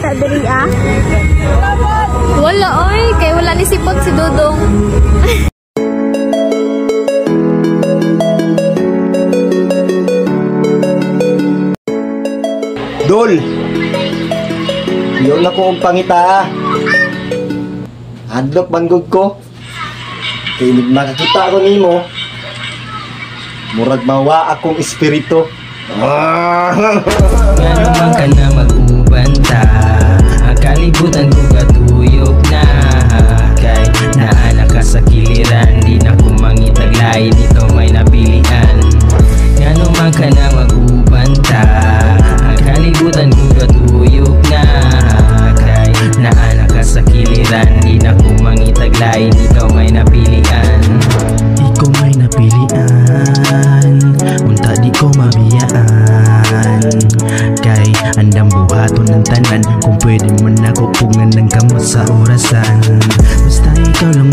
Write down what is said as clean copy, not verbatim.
makita diri ah? Wala oy, kay wala ni sipot si Dudong. Dol! Iyon na ko ang pangita. Hadlok manggod ko. Kaya makakita ko nimo. Murag mawa akong espiritu. Ngano man ka na mag-ubanta, ang kalibutan ko katuyok na. Kay naana ka sa kiliran, di na ko mangitaglain, ikaw may napilian. Ngano man ka na mag-ubanta, ang kalibutan ko katuyok na. Kay naana ka sa kiliran, di na ko mangitaglain, ikaw may napilian. Ikaw may napilian, unta di ko mabiyaan. Kay andang buhaton ng tanan, kung pwede man ako pungan ng kamot sa orasan. Basta ikaw lang